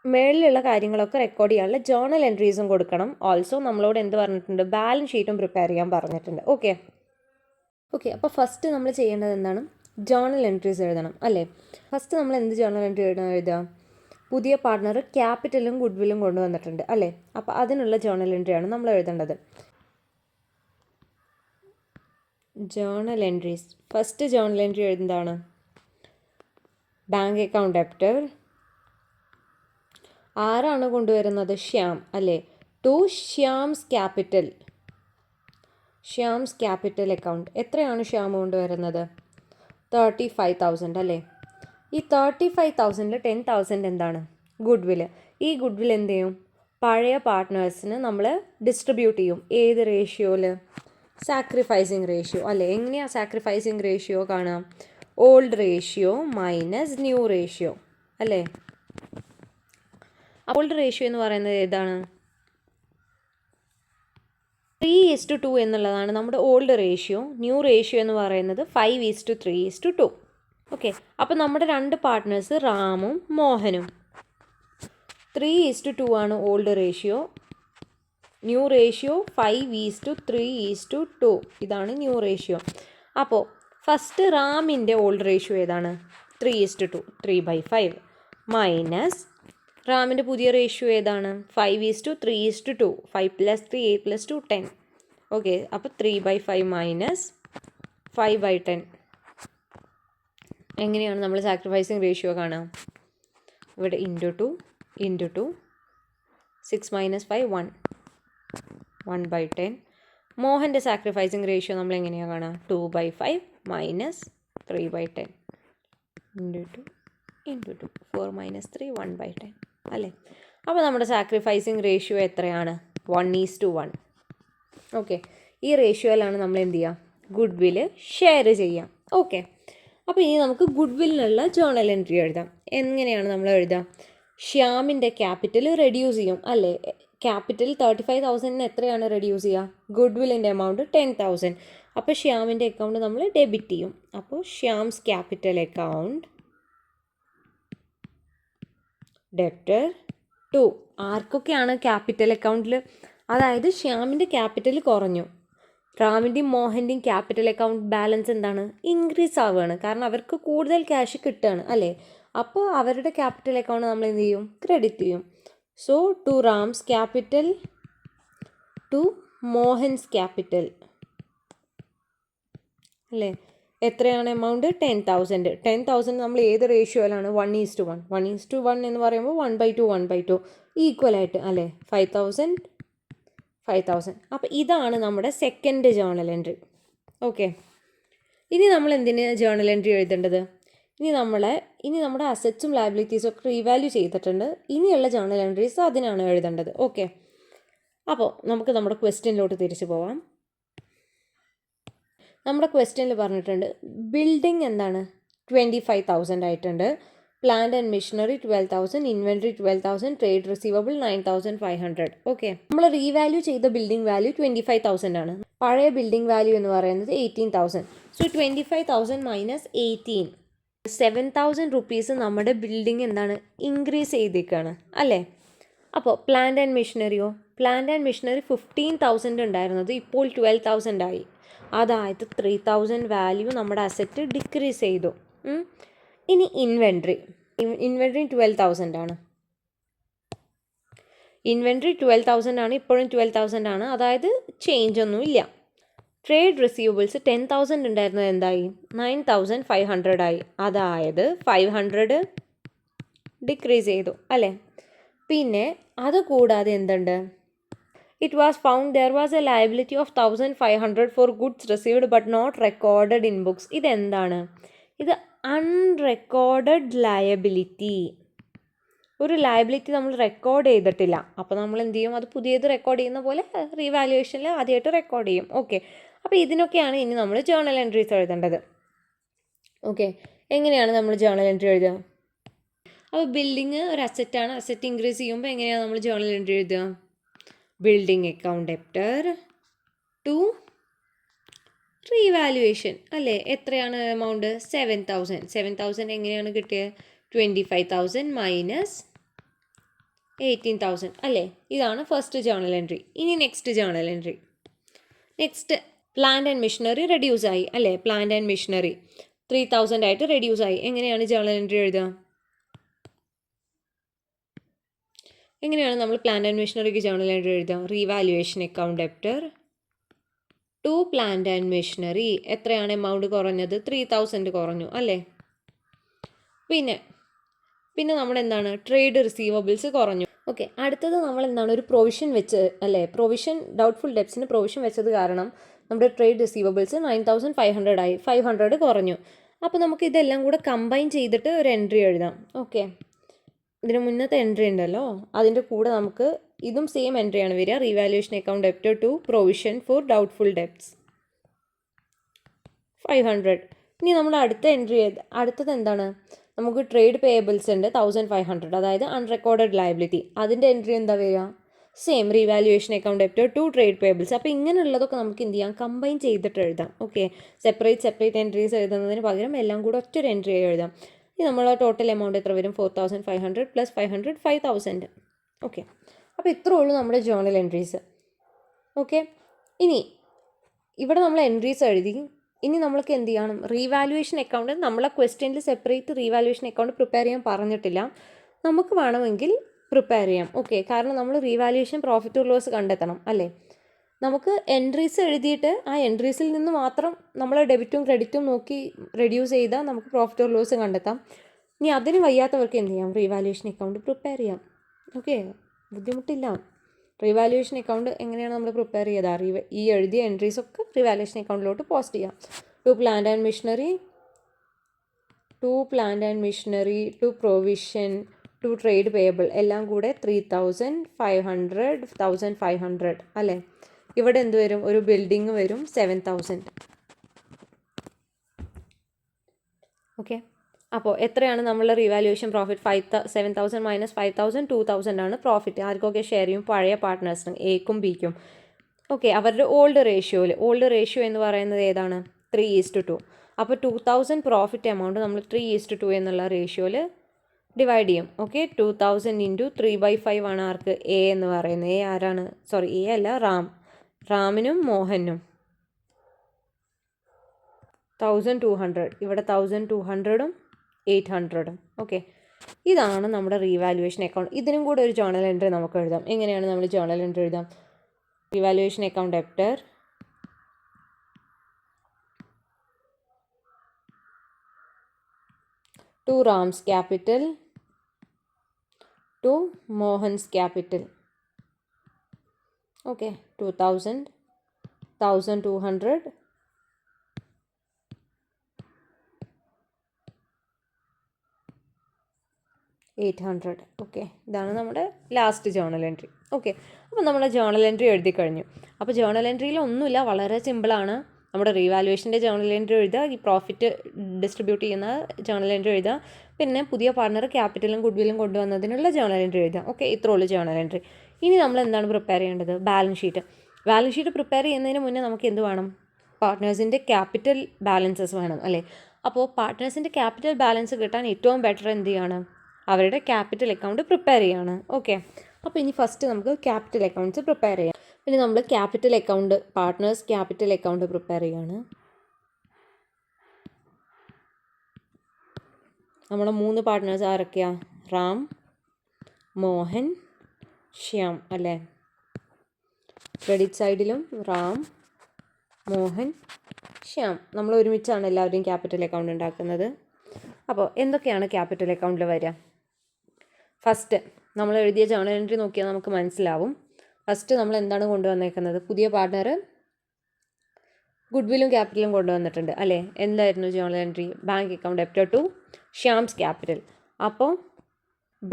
മേളിലുള്ള കാര്യങ്ങളൊക്കെ record ചെയ്യാനുള്ള journal എൻട്രീസും കൊടുക്കണം. Also നമ്മളോട് എന്ത് പറഞ്ഞിട്ടുണ്ട്? Balance ഷീറ്റും പ്രിപ്പയർ ചെയ്യാൻ പറഞ്ഞിട്ടുണ്ട്. ഓക്കെ, അപ്പോൾ ഫസ്റ്റ് നമ്മൾ ചെയ്യേണ്ടത് എന്താണ്? ജേർണൽ എൻട്രീസ് എഴുതണം അല്ലേ? ഫസ്റ്റ് നമ്മൾ എന്ത് ജേർണൽ എൻട്രി എഴുതുക? പുതിയ പാർട്ട്ണർ ക്യാപിറ്റലും ഗുഡ് വില്ലും കൊണ്ടുവന്നിട്ടുണ്ട് അല്ലേ? അപ്പോൾ അതിനുള്ള ജേർണൽ എൻട്രിയാണ് നമ്മൾ എഴുതേണ്ടത്. Journal entries, first journal entry എന്താണ്? Bank account debtor. ആരാണ് കൊണ്ടുവരുന്നത്? ശ്യാം അല്ലേ? To Shyam's capital. Shyam's capital account എത്രയാണ് ശ്യാം കൊണ്ടുവരുന്നത്? 35,000 അല്ലേ? ഈ 35,000ൽ 10,000 എന്താണ്? ഗുഡ് വില്ല്. ഈ ഗുഡ് വില്ല് എന്ത് ചെയ്യും? പഴയ പാർട്ട്നേഴ്സിന് നമ്മൾ ഡിസ്ട്രിബ്യൂട്ട് ചെയ്യും. ഏത് റേഷ്യോയിൽ? സാക്രിഫൈസിങ് റേഷ്യോ അല്ലേ? എങ്ങനെയാണ് സാക്രിഫൈസിങ് റേഷ്യോ കാണാം? Old ratio minus new ratio അല്ലേ? ഓൾഡ് റേഷ്യോ എന്ന് പറയുന്നത് ഏതാണ്? 3:2 എന്നുള്ളതാണ് നമ്മുടെ ഓൾഡ് റേഷ്യോ. ന്യൂ റേഷ്യോ എന്ന് പറയുന്നത് 5:3:2. ഓക്കെ, അപ്പോൾ നമ്മുടെ രണ്ട് പാർട്ട്നേഴ്സ് റാമും മോഹനും. 3:2 ആണ് ഓൾഡ് റേഷ്യോ. New ratio 5:3:2. ഇതാണ് ന്യൂ റേഷ്യോ. അപ്പോൾ ഫസ്റ്റ് റാമിൻ്റെ ഓൾഡ് റേഷ്യോ ഏതാണ്? 3:2, 3/5 മൈനസ് റാമിൻ്റെ പുതിയ റേഷ്യോ ഏതാണ്? 5:3:2. 5 + 3 8 + 2 10. ഓക്കെ, അപ്പോൾ 3/5 മൈനസ് 5/10. എങ്ങനെയാണ് നമ്മൾ സാക്രിഫൈസിങ് റേഷ്യോ കാണാം? ഇവിടെ ഇൻറ്റു 2 6 - 5 1 1/10. മോഹൻ്റെ സാക്രിഫൈസിങ് റേഷ്യോ നമ്മൾ എങ്ങനെയാണ് കാണാം? 2/5 മൈനസ് 3/10 ഇൻറ്റു 2 4 - 3 1/10 അല്ലേ? അപ്പോൾ നമ്മുടെ സാക്രിഫൈസിങ് റേഷ്യോ എത്രയാണ്? 1:1. ഓക്കെ, ഈ റേഷ്യോയിലാണ് നമ്മൾ എന്ത് ചെയ്യുക? ഗുഡ് വില്ല് ഷെയർ ചെയ്യാം. ഓക്കെ, അപ്പോൾ ഇനി നമുക്ക് ഗുഡ് വില്ലിനുള്ള ജേർണൽ എൻട്രി എഴുതാം. എങ്ങനെയാണ് നമ്മൾ എഴുതുക? ശ്യാമിൻ്റെ ക്യാപിറ്റൽ റെഡ്യൂസ് ചെയ്യും അല്ലേ? ക്യാപിറ്റൽ 35,000 എത്രയാണ് റെഡ്യൂസ് ചെയ്യുക? ഗുഡ് വില്ലിൻ്റെ എമൗണ്ട് 10,000. അപ്പോൾ ശ്യാമിൻ്റെ അക്കൗണ്ട് നമ്മൾ ഡെബിറ്റ് ചെയ്യും. അപ്പോൾ ശ്യാംസ് ക്യാപിറ്റൽ അക്കൗണ്ട് ഡെപ്റ്റർ 2. ആർക്കൊക്കെയാണ് ക്യാപിറ്റൽ അക്കൗണ്ടിൽ? അതായത് ശ്യാമിൻ്റെ ക്യാപിറ്റൽ കുറഞ്ഞു, റാമിൻ്റെയും മോഹൻ്റെയും ക്യാപിറ്റൽ അക്കൗണ്ട് ബാലൻസ് എന്താണ്? ഇൻക്രീസ് ആവുകയാണ്. കാരണം അവർക്ക് കൂടുതൽ ക്യാഷ് കിട്ടുകയാണ് അല്ലേ? അപ്പോൾ അവരുടെ ക്യാപിറ്റൽ അക്കൗണ്ട് നമ്മൾ എന്ത് ചെയ്യും? ക്രെഡിറ്റ് ചെയ്യും. So to Ram's capital to Mohan's capital അല്ലേ? എത്രയാണ് എമൗണ്ട്? 10,000. 10,000 നമ്മൾ ഏത് റേഷ്യോയിലാണ്? 1:1. 1:1 എന്ന് പറയുമ്പോൾ 1/2 1/2. ഈക്വലായിട്ട് അല്ലേ 5000 5000. അപ്പോൾ ഇതാണ് നമ്മുടെ സെക്കൻഡ് ജേർണൽ എൻട്രി. ഓക്കെ, ഇനി നമ്മൾ എന്തിന് ജേർണൽ എൻട്രി എഴുതേണ്ടത്? ഇനി നമ്മുടെ അസറ്റ്സും ലയബിലിറ്റീസും ഒക്കെ റീവാല്യൂ ചെയ്തിട്ടുണ്ട്. ഇനിയുള്ള ജേർണൽ എൻട്രീസ് അതിനാണ് എഴുതേണ്ടത്. ഓക്കെ, അപ്പോൾ നമുക്ക് നമ്മുടെ ക്വസ്റ്റ്യനിലോട്ട് തിരിച്ചു പോവാം. നമ്മുടെ ക്വസ്റ്റ്യനിൽ പറഞ്ഞിട്ടുണ്ട് ബിൽഡിംഗ് എന്താണ് 25,000 ആയിട്ടുണ്ട്, plant and machinery 12,000, inventory 12,000, trade receivable 9,500. Okay, നമ്മൾ റീവാല്യൂ ചെയ്ത ബിൽഡിംഗ് വാല്യൂ 25,000 ആണ്. പഴയ ബിൽഡിംഗ് വാല്യൂ എന്ന് പറയുന്നത് 18,000. സോ 25,000 മൈനസ് 18, 7,000 റുപ്പീസ് നമ്മുടെ ബിൽഡിംഗ് എന്താണ് ഇൻക്രീസ് ചെയ്തേക്കാണ് അല്ലേ. അപ്പോൾ പ്ലാന്റ് ആൻഡ് മെഷീനറിയോ, പ്ലാന്റ് ആൻഡ് മെഷീനറി 15,000 ഉണ്ടായിരുന്നത് ഇപ്പോൾ 12,000 ആയി. അതായത് 3,000 വാല്യൂ നമ്മുടെ അസറ്റ് ഡിക്രീസ് ചെയ്തു. ഇനി ഇൻവെൻട്രി 12,000 ആണ്. ഇൻവെൻട്രി 12,000 ആണ്, ഇപ്പോഴും 12,000 ആണ്, അതായത് ചേഞ്ച് ഒന്നുമില്ല. ട്രേഡ് റിസീവബിൾസ് 10,000 ഉണ്ടായിരുന്നത് എന്തായി 9,500 ആയി, അതായത് 500 ഡിക്രീസ് ചെയ്തു അല്ലേ. പിന്നെ അതുകൂടാതെ എന്തുണ്ട്, it was found there was a liability of 1,500 for goods received but not recorded in books. ഇതെന്താണ്? ഇത് അൺറെക്കോർഡഡ് ലയബിലിറ്റി. ഒരു ലയബിലിറ്റി നമ്മൾ റെക്കോർഡ് ചെയ്തിട്ടില്ല, അപ്പോൾ നമ്മൾ എന്ത് ചെയ്യും, അത് പുതിയത് റെക്കോർഡ് ചെയ്യുന്ന പോലെ റീവാലുവേഷനിൽ ആദ്യമായിട്ട് റെക്കോർഡ് ചെയ്യും. ഓക്കെ, അപ്പോൾ ഇതിനൊക്കെയാണ് ഇനി നമ്മൾ ജേർണൽ എൻട്രീസ് എഴുതേണ്ടത്. ഓക്കെ, എങ്ങനെയാണ് നമ്മൾ ജേർണൽ എൻട്രി എഴുതുക? അപ്പോൾ ബിൽഡിങ് ഒരു അസറ്റാണ്, അസറ്റ് ഇൻക്രീസ് ചെയ്യുമ്പോൾ എങ്ങനെയാണ് നമ്മൾ ജേർണൽ എൻട്രി എഴുതുക? Building account debtor to revaluation അല്ലേ. എത്രയാണ് എമൗണ്ട്? 7,000. 7,000 എങ്ങനെയാണ് കിട്ടിയത്? 25,000 മൈനസ് 18,000 അല്ലേ. ഇതാണ് ഫസ്റ്റ് ജേർണൽ എൻട്രി. ഇനി next journal entry, next plant and machinery reduce ആയി അല്ലേ. പ്ലാന്റ് ആൻഡ് മെഷീനറി 3,000 ആയിട്ട് റെഡ്യൂസ് ആയി. എങ്ങനെയാണ് ജേർണൽ എൻട്രി എഴുതുക? എങ്ങനെയാണ് നമ്മൾ പ്ലാന്റ് ആൻഡ് മെഷീനറിക്ക് ജേർണൽ എൻട്രി എഴുതുക? Revaluation account debtor to plant and machinery. എത്രയാണ് എമൗണ്ട് കുറഞ്ഞത്? 3,000 കുറഞ്ഞു അല്ലേ. പിന്നെ നമ്മുടെ എന്താണ്, ട്രേഡ് റിസീവബിൾസ് കുറഞ്ഞു. ഓക്കെ, അടുത്തത് നമ്മൾ എന്താണ്, ഒരു പ്രൊവിഷൻ വെച്ച് അല്ലേ, പ്രൊവിഷൻ ഡൗട്ട്ഫുൾ ഡെപ്സിന് പ്രൊവിഷൻ വെച്ചത് കാരണം നമ്മുടെ ട്രേഡ് റിസീവബിൾസ് 9,500 ആയി, 500 കുറഞ്ഞു. അപ്പോൾ നമുക്ക് ഇതെല്ലാം കൂടെ കമ്പൈൻ ചെയ്തിട്ട് ഒരു എൻട്രി എഴുതാം. ഓക്കെ, ഇതിന് മുന്നത്തെ എൻട്രി ഉണ്ടല്ലോ, അതിൻ്റെ കൂടെ നമുക്ക് ഇതും സെയിം എൻട്രിയാണ് വരിക. Revaluation account debtor to provision for doubtful debts 500. ഇനി നമ്മൾ അടുത്തത് എന്താണ്, നമുക്ക് ട്രേഡ് പേയബിൾസ് ഉണ്ട് 1,500, അതായത് അൺറെക്കോർഡഡ് ലയബിലിറ്റി. അതിൻ്റെ എൻട്രി എന്താ വരിക? Same revaluation account debtor to trade payables. അപ്പോൾ ഇങ്ങനെയുള്ളതൊക്കെ നമുക്ക് എന്ത് ചെയ്യാം, കമ്പൈൻ ചെയ്തിട്ട് എഴുതാം. ഓക്കെ, സെപ്പറേറ്റ് എൻട്രീസ് എഴുതുന്നതിന് പകരം എല്ലാം കൂടെ ഒറ്റൊരു എൻട്രി എഴുതാം. ഇനി നമ്മൾ ടോട്ടൽ എമൗണ്ട് എത്ര വരും? 4,500 പ്ലസ് 500 5,000. ഓക്കെ, അപ്പോൾ ഇത്രേ ഉള്ളൂ നമ്മുടെ ജേർണൽ എൻട്രീസ്. ഓക്കെ, ഇനി ഇവിടെ നമ്മൾ എൻട്രീസ് എഴുതി. ഇനി നമ്മൾക്ക് എന്ത് ചെയ്യണം? റീവാലുവേഷൻ അക്കൗണ്ട് നമ്മളെ ക്വസ്റ്റ്യനിൽ സെപ്പറേറ്റ് റീവാലുവേഷൻ അക്കൗണ്ട് പ്രിപ്പയർ ചെയ്യാൻ പറഞ്ഞിട്ടില്ല, നമുക്ക് വേണമെങ്കിൽ പ്രിപ്പയർ ചെയ്യാം. ഓക്കെ, കാരണം നമ്മൾ റീവാലുവേഷൻ പ്രോഫിറ്റ് ഓർ ലോസ് കണ്ടെത്തണം അല്ലേ. നമുക്ക് എൻട്രീസ് എഴുതിയിട്ട് ആ എൻട്രീസിൽ നിന്ന് മാത്രം നമ്മൾ ഡെബിറ്റും ക്രെഡിറ്റും നോക്കി റെഡ്യൂസ് ചെയ്താൽ നമുക്ക് പ്രോഫിറ്റ് ഓർ ലോസ് കണ്ടെത്താം. ഇനി അതിന് വയ്യാത്തവർക്ക് എന്ത് ചെയ്യാം? റീവാലുവേഷൻ അക്കൗണ്ട് പ്രിപ്പയർ ചെയ്യാം. ഓക്കെ, ബുദ്ധിമുട്ടില്ല. റീവാലുവേഷൻ അക്കൗണ്ട് എങ്ങനെയാണ് നമ്മൾ പ്രിപ്പയർ ചെയ്തത്? ഈ എഴുതിയ എൻട്രീസൊക്കെ റീവാലുവേഷൻ അക്കൗണ്ടിലോട്ട് പോസ്റ്റ് ചെയ്യാം. To plant and machinery to provision to trade payable എല്ലാം കൂടെ 3,500 1,500 അല്ലേ. ഇവിടെ എന്ത് വരും? ഒരു ബിൽഡിംഗ് വരും 7,000. ഓക്കെ, അപ്പോൾ എത്രയാണ് നമ്മളുടെ റീവാലുവേഷൻ പ്രോഫിറ്റ്? 7,000 മൈനസ് 5,000 2,000 ആണ് പ്രോഫിറ്റ്. ആർക്കൊക്കെ ഷെയർ ചെയ്യും? പഴയ പാർട്ട്നേഴ്സിനും, എക്കും ബിക്കും. ഓക്കെ, അവരുടെ ഓൾഡ് റേഷ്യോ എന്ന് പറയുന്നത് ഏതാണ്? 3:2. അപ്പോൾ 2,000 പ്രോഫിറ്റ് എമൗണ്ട് നമ്മൾ 3:2 എന്നുള്ള റേഷ്യോയിൽ ഡിവൈഡ് ചെയ്യും. ഓക്കെ, 2,000 ഇൻറ്റു 3/5 ആണ് ആർക്ക്? എ എന്ന് പറയുന്നത്. എ ആരാണ്? സോറി, എ അല്ല, റാമിനും മോഹനും 1,200. ഇവിടെ 1,200ഉം 800ഉം. ഓക്കെ, ഇതാണ് നമ്മുടെ റീവാലുവേഷൻ അക്കൗണ്ട്. ഇതിനും കൂടെ ഒരു ജേർണൽ എൻട്രി നമുക്ക് എഴുതാം. എങ്ങനെയാണ് നമ്മൾ ജേർണൽ എൻട്രി എഴുതാം? Revaluation account debtor to Ram's capital to Mohan's capital. Okay, 2000, 1200, 800. Okay, ഇതാണ് നമ്മുടെ ലാസ്റ്റ് ജേണൽ എൻട്രി. ഓക്കെ, അപ്പോൾ നമ്മൾ ജേണൽ എൻട്രി എഴുതി കഴിഞ്ഞു. അപ്പോൾ ജേണൽ എൻട്രിയിൽ ഒന്നുമില്ല, വളരെ സിമ്പിളാണ്. നമ്മുടെ റീവാലുവേഷൻ്റെ ജേണൽ എൻട്രി എഴുതുക, ഈ പ്രോഫിറ്റ് ഡിസ്ട്രിബ്യൂട്ട് ചെയ്യുന്ന ജേണൽ എൻട്രി എഴുതുക, പിന്നെ പുതിയ പാർട്ണർ ക്യാപിറ്റലും ഗുഡ്വില്ലും കൊണ്ടുവന്നതിനുള്ള ജേണൽ എൻട്രി എഴുതുക. ഓക്കെ, ഇത്രയുള്ളൂ ജേണൽ എൻട്രി. ഇനി നമ്മൾ എന്താണ് പ്രിപ്പയർ ചെയ്യേണ്ടത്? Balance sheet. Balance sheet prepare ചെയ്യുന്നതിന് മുന്നേ നമുക്ക് എന്ത് വേണം? പാർട്ട്നേഴ്സിൻ്റെ ക്യാപിറ്റൽ ബാലൻസസ് വേണം അല്ലേ? അപ്പോൾ പാർട്ട്നേഴ്സിൻ്റെ ക്യാപിറ്റൽ ബാലൻസ് കിട്ടാൻ ഏറ്റവും ബെറ്റർ എന്ത് ചെയ്യാണ്? അവരുടെ ക്യാപിറ്റൽ അക്കൗണ്ട് പ്രിപ്പയർ ചെയ്യാണ്. ഓക്കെ, അപ്പോൾ ഇനി ഫസ്റ്റ് നമുക്ക് ക്യാപിറ്റൽ അക്കൗണ്ട്സ് പ്രിപ്പയർ ചെയ്യാം. പിന്നെ നമ്മൾ capital account, partners capital account prepare ചെയ്യാണ്. നമ്മുടെ 3 പാർട്ട്നേഴ്സ് ആരൊക്കെയാണ്? റാം, മോഹൻ, ശ്യാം അല്ലേ? ക്രെഡിറ്റ് സൈഡിലും റാം, മോഹൻ, ശ്യാം, നമ്മൾ ഒരുമിച്ചാണ് എല്ലാവരുടെയും ക്യാപിറ്റൽ അക്കൗണ്ട് ഉണ്ടാക്കുന്നത്. അപ്പോൾ എന്തൊക്കെയാണ് ക്യാപിറ്റൽ അക്കൗണ്ടിൽ വരിക? ഫസ്റ്റ് നമ്മൾ എഴുതിയ ജേണൽ എൻട്രി നോക്കിയാൽ നമുക്ക് മനസ്സിലാവും. ഫസ്റ്റ് നമ്മൾ എന്താണ് കൊണ്ടുവന്നേക്കുന്നത്? പുതിയ പാർട്ട്ണർ ഗുഡ്വില്ലും ക്യാപിറ്റലും കൊണ്ടുവന്നിട്ടുണ്ട് അല്ലേ? എന്തായിരുന്നു journal entry? Bank account debtor to Shyam's capital. അപ്പോൾ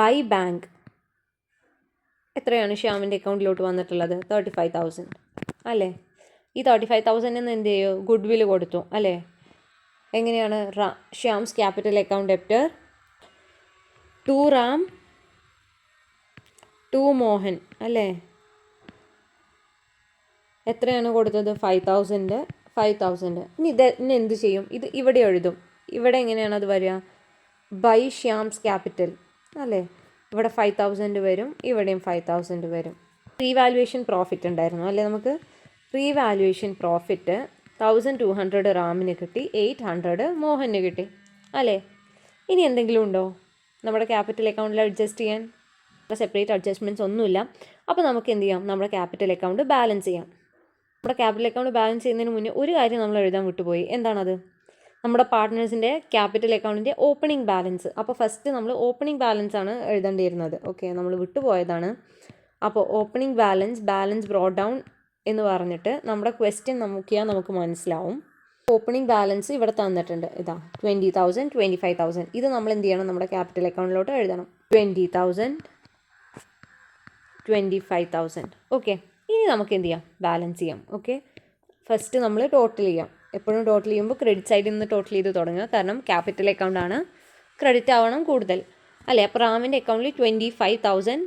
ബൈ ബാങ്ക് എത്രയാണ് ശ്യാമിൻ്റെ അക്കൗണ്ടിലോട്ട് വന്നിട്ടുള്ളത്? 35,000 അല്ലേ? ഈ 35,000 എന്ത് ചെയ്യും? ഗുഡ്വില്ല് കൊടുത്തു അല്ലേ? എങ്ങനെയാണ്? Shyam's capital account debtor to Ram, to Mohan അല്ലേ? എത്രയാണ് കൊടുത്തത്? 5,000. ഇനി എന്ത് ചെയ്യും? ഇത് ഇവിടെ എഴുതും. ഇവിടെ എങ്ങനെയാണ് അത് വരിക? ബൈ ശ്യാംസ് ക്യാപിറ്റൽ അല്ലേ? ഇവിടെ 5,000 വരും, ഇവിടെയും 5,000 വരും. റീവാലുവേഷൻ പ്രോഫിറ്റ് ഉണ്ടായിരുന്നു അല്ലേ? നമുക്ക് റീവാലുവേഷൻ പ്രോഫിറ്റ് 1,200 റാമിന് കിട്ടി, 800 മോഹന് കിട്ടി അല്ലേ? ഇനി എന്തെങ്കിലും ഉണ്ടോ നമ്മുടെ ക്യാപിറ്റൽ അക്കൗണ്ടിൽ അഡ്ജസ്റ്റ് ചെയ്യാൻ? സെപ്പറേറ്റ് അഡ്ജസ്റ്റ്മെൻറ്റ്സ് ഒന്നുമില്ല. അപ്പോൾ നമുക്ക് എന്ത് ചെയ്യാം? നമ്മുടെ ക്യാപിറ്റൽ അക്കൗണ്ട് ബാലൻസ് ചെയ്യാം. നമ്മുടെ ക്യാപിറ്റൽ അക്കൗണ്ട് ബാലൻസ് ചെയ്യുന്നതിന് മുന്നേ ഒരു കാര്യം നമ്മൾ എഴുതാൻ വിട്ടുപോയി. എന്താണത്? നമ്മുടെ പാർട്ട്നേഴ്സിൻ്റെ ക്യാപിറ്റൽ അക്കൗണ്ടിൻ്റെ ഓപ്പണിംഗ് ബാലൻസ്. അപ്പോൾ ഫസ്റ്റ് നമ്മൾ ഓപ്പണിംഗ് ബാലൻസ് ആണ് എഴുതേണ്ടിയിരുന്നത്. ഓക്കെ, നമ്മൾ വിട്ടുപോയതാണ്. അപ്പോൾ ഓപ്പണിംഗ് ബാലൻസ് ബ്രോട്ട് ഡൗൺ എന്ന് പറഞ്ഞിട്ട് നമ്മുടെ ക്വസ്റ്റ്യൻ നോക്കിയാൽ നമുക്ക് മനസ്സിലാവും. ഓപ്പണിംഗ് ബാലൻസ് ഇവിടെ തന്നിട്ടുണ്ട്. ഇതാ 20,000, 25,000. ഇത് നമ്മൾ എന്ത് ചെയ്യണം? നമ്മുടെ ക്യാപിറ്റൽ അക്കൗണ്ടിലോട്ട് എഴുതണം. 20,000, 25,000. ഓക്കെ, ഇനി നമുക്ക് എന്ത് ചെയ്യാം? ബാലൻസ് ചെയ്യാം. ഓക്കെ, ഫസ്റ്റ് നമ്മൾ ടോട്ടൽ ചെയ്യാം. എപ്പോഴും ടോട്ടൽ ചെയ്യുമ്പോൾ ക്രെഡിറ്റ് സൈഡിൽ നിന്ന് ടോട്ടൽ ചെയ്ത് തുടങ്ങുക. കാരണം ക്യാപിറ്റൽ അക്കൗണ്ടാണ്, ക്രെഡിറ്റ് ആവണം കൂടുതൽ അല്ലേ? അപ്പോൾ റാമിൻ്റെ അക്കൗണ്ടിൽ 25,000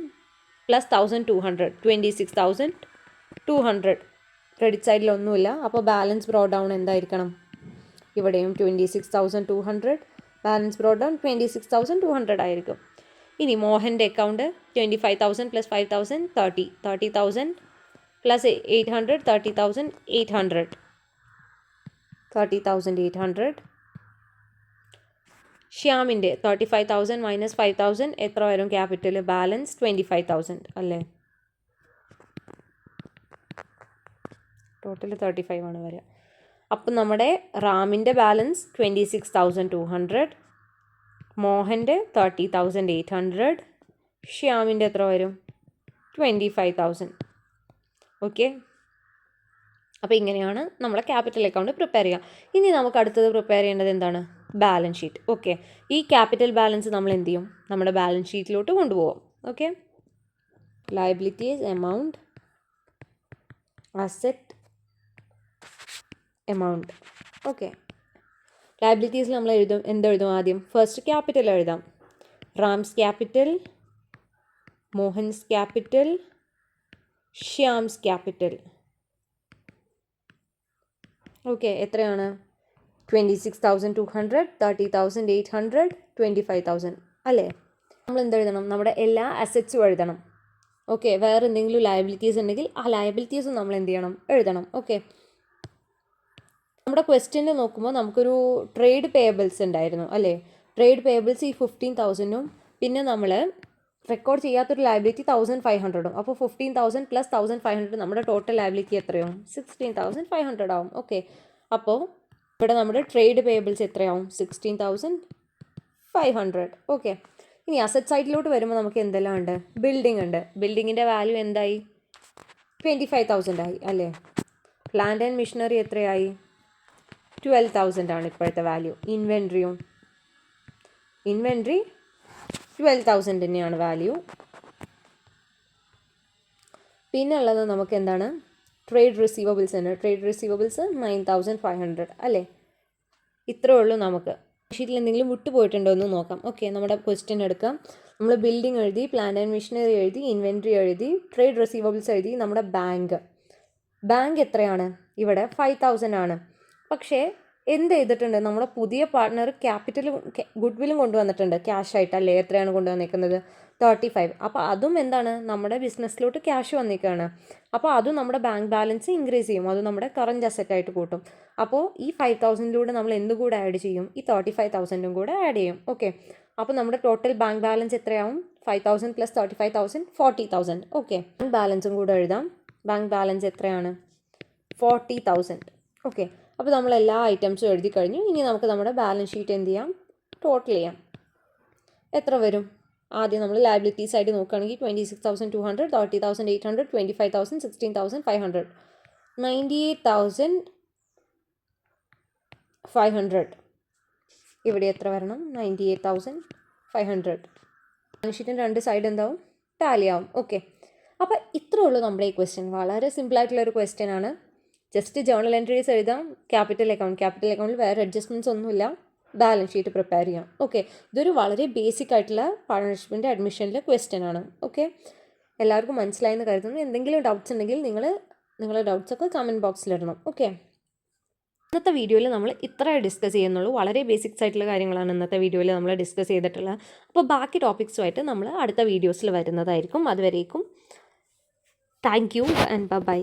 പ്ലസ് 1,200, 26,200. ക്രെഡിറ്റ് സൈഡിലൊന്നുമില്ല. അപ്പോൾ ബാലൻസ് ബ്രോട്ട് ഡൗൺ എന്തായിരിക്കണം? ഇവിടെയും 26,200. ബാലൻസ് ബ്രോട്ട് ഡൗൺ 26,200 ആയിരിക്കും. ഇനി മോഹൻ്റെ അക്കൗണ്ട് 25,000 പ്ലസ് 5,000, 30,000 പ്ലസ് 800, 30,800. 30,800. ശ്യാമിൻ്റെ 35,000 മൈനസ് 5,000 എത്ര വരും? ക്യാപിറ്റൽ ബാലൻസ് 25,000 അല്ലേ? ടോട്ടൽ 35 ആണ് വരിക. അപ്പം നമ്മുടെ റാമിൻ്റെ ബാലൻസ് 26,200, മോഹൻ്റെ 30,800, ശ്യാമിൻ്റെ എത്ര വരും? 25,000. ഓക്കെ, അപ്പോൾ ഇങ്ങനെയാണ് നമ്മളെ ക്യാപിറ്റൽ അക്കൗണ്ട് പ്രിപ്പയർ ചെയ്യുക. ഇനി നമുക്ക് അടുത്തത് പ്രിപ്പയർ ചെയ്യേണ്ടത് എന്താണ്? Balance sheet. ഓക്കെ, ഈ ക്യാപിറ്റൽ ബാലൻസ് നമ്മൾ എന്ത് ചെയ്യും? നമ്മുടെ ബാലൻസ് ഷീറ്റിലോട്ട് കൊണ്ടുപോകും. Okay, liabilities amount, asset amount. Okay, ലയബിലിറ്റീസിൽ നമ്മൾ എന്തെഴുതും? ആദ്യം ഫസ്റ്റ് ക്യാപിറ്റൽ എഴുതാം. Ram's capital, Mohan's capital, Shyam's capital. Okay, എത്രയാണ്? 26,200, 30,800, 25,000 അല്ലേ? നമ്മൾ എന്തെഴുതണം? നമ്മുടെ എല്ലാ അസറ്റ്സും എഴുതണം. ഓക്കെ, വേറെ എന്തെങ്കിലും ലയബിലിറ്റീസ് ഉണ്ടെങ്കിൽ ആ ലയബിലിറ്റീസും നമ്മൾ എന്ത് ചെയ്യണം? എഴുതണം. ഓക്കെ, നമ്മുടെ ക്വസ്റ്റ്യൻ നോക്കുമ്പോൾ നമുക്കൊരു ട്രേഡ് പേയബിൾസ് ഉണ്ടായിരുന്നു അല്ലേ? ട്രേഡ് പേയബിൾസ് ഈ 15,000ഉം പിന്നെ നമ്മൾ റെക്കോർഡ് ചെയ്യാത്തൊരു ലയബിലിറ്റി 1,500ഉം. അപ്പോൾ 15,000 പ്ലസ് 1,500 നമ്മുടെ ടോട്ടൽ ലയബിലിറ്റി എത്രയാവും? 16,500 ആവും. ഓക്കെ, അപ്പോൾ ഇവിടെ നമ്മുടെ ട്രേഡ് പേയബിൾസ് എത്രയാവും? 16,500. ഓക്കെ, ഇനി അസറ്റ് സൈഡിലോട്ട് വരുമ്പോൾ നമുക്ക് എന്തെല്ലാം ഉണ്ട്? ബിൽഡിംഗ് ഉണ്ട്. ബിൽഡിങ്ങിൻ്റെ വാല്യൂ എന്തായി? 25,000 ആയി അല്ലേ? പ്ലാന്റ് ആൻഡ് മെഷീനറി എത്രയായി? 12,000 ആണ് ഇപ്പോഴത്തെ വാല്യൂ. ഇൻവെൻട്രി 12,000 തന്നെയാണ് വാല്യൂ. പിന്നെ ഉള്ളത് നമുക്ക് എന്താണ്? ട്രേഡ് റിസീവബിൾസ് ഉണ്ട്. ട്രേഡ് റിസീവബിൾസ് 9,500 അല്ലേ? ഇത്രേ ഉള്ളൂ. നമുക്ക് ഷീറ്റിൽ എന്തെങ്കിലും വിട്ടുപോയിട്ടുണ്ടോ എന്ന് നോക്കാം. ഓക്കെ, നമ്മുടെ ക്വസ്റ്റ്യൻ എടുക്കാം. നമ്മൾ ബിൽഡിംഗ് എഴുതി, പ്ലാന്റ് ആൻഡ് മെഷീനറി എഴുതി, ഇൻവെൻട്രി എഴുതി, ട്രേഡ് റിസീവബിൾസ് എഴുതി. നമ്മുടെ ബാങ്ക് എത്രയാണ്? ഇവിടെ 5,000 ആണ്. പക്ഷേ എന്ത് ചെയ്തിട്ടുണ്ട്? നമ്മുടെ പുതിയ പാർട്ട്ണർ ക്യാപിറ്റലും ഗുഡ്വില്ലും കൊണ്ടുവന്നിട്ടുണ്ട് ക്യാഷ് ആയിട്ടല്ലേ? എത്രയാണ് കൊണ്ടുവന്നിരിക്കുന്നത്? 35. അപ്പോൾ അതും എന്താണ്? നമ്മുടെ ബിസിനസ്സിലോട്ട് ക്യാഷ് വന്നിരിക്കുകയാണ്. അപ്പോൾ അതും നമ്മുടെ ബാങ്ക് ബാലൻസ് ഇൻക്രീസ് ചെയ്യും. അത് നമ്മുടെ കറൻറ്റ് അസറ്റായിട്ട് കൂട്ടും. അപ്പോൾ ഈ 5,000ലൂടെ നമ്മൾ എന്ത് കൂടെ ആഡ് ചെയ്യും? ഈ 35,000 കൂടെ ആഡ് ചെയ്യും. ഓക്കെ, അപ്പോൾ നമ്മുടെ ടോട്ടൽ ബാങ്ക് ബാലൻസ് എത്രയാവും? 5,000 + 35,000 40,000. ഓക്കെ, ബാലൻസും കൂടെ എഴുതാം. ബാങ്ക് ബാലൻസ് എത്രയാണ്? 40,000. ഓക്കെ, അപ്പോൾ നമ്മൾ എല്ലാ ഐറ്റംസും എഴുതി കഴിഞ്ഞു. ഇനി നമുക്ക് നമ്മുടെ ബാലൻസ് ഷീറ്റ് എന്ത് ചെയ്യാം? ടോട്ടൽ ചെയ്യാം. എത്ര വരും? ആദ്യം നമ്മൾ ലയബിലിറ്റി സൈഡ് നോക്കുകയാണെങ്കിൽ 26,200, 30,800, 25,000, 16,500, 98,500. ഇവിടെ എത്ര വരണം? 98,500. ബാലൻസ് ഷീറ്റിൻ്റെ രണ്ട് സൈഡ് എന്താവും? ടാലി ആവും. ഓക്കെ, അപ്പോൾ ഇത്രയേ ഉള്ളൂ നമ്മുടെ ഈ ക്വസ്റ്റ്യൻ. വളരെ സിമ്പിളായിട്ടുള്ളൊരു ക്വസ്റ്റ്യൻ ആണ്. ജസ്റ്റ് ജേർണൽ എൻട്രീസ് എഴുതാം. ക്യാപിറ്റൽ അക്കൗണ്ടിൽ വേറെ അഡ്ജസ്റ്റ്മെൻറ്റ്സ് ഒന്നുമില്ല. ബാലൻസ് ഷീറ്റ് പ്രിപ്പയർ ചെയ്യാം. ഓക്കെ, ഇതൊരു വളരെ ബേസിക് ആയിട്ടുള്ള പാർട്ണർഷിപ്പിൻ്റെ അഡ്മിഷനിലെ ക്വസ്റ്റ്യൻ ആണ്. ഓക്കെ, എല്ലാവർക്കും മനസ്സിലായെന്ന് കരുതുന്നു. എന്തെങ്കിലും ഡൗട്ട്സ് ഉണ്ടെങ്കിൽ നിങ്ങളുടെ ഡൗട്ട്സൊക്കെ കമൻറ്റ് ബോക്സിലിടണം. ഓക്കെ, ഇന്നത്തെ വീഡിയോയിൽ നമ്മൾ ഇത്ര ഡിസ്കസ് ചെയ്യുന്നുള്ളൂ. വളരെ ബേസിക്സ് ആയിട്ടുള്ള കാര്യങ്ങളാണ് ഇന്നത്തെ വീഡിയോയിൽ നമ്മൾ ഡിസ്കസ് ചെയ്തിട്ടുള്ളത്. അപ്പോൾ ബാക്കി ടോപ്പിക്സുമായിട്ട് നമ്മൾ അടുത്ത വീഡിയോസിൽ വരുന്നതായിരിക്കും. അതുവരേക്കും താങ്ക് യു ആൻഡ് ബൈ.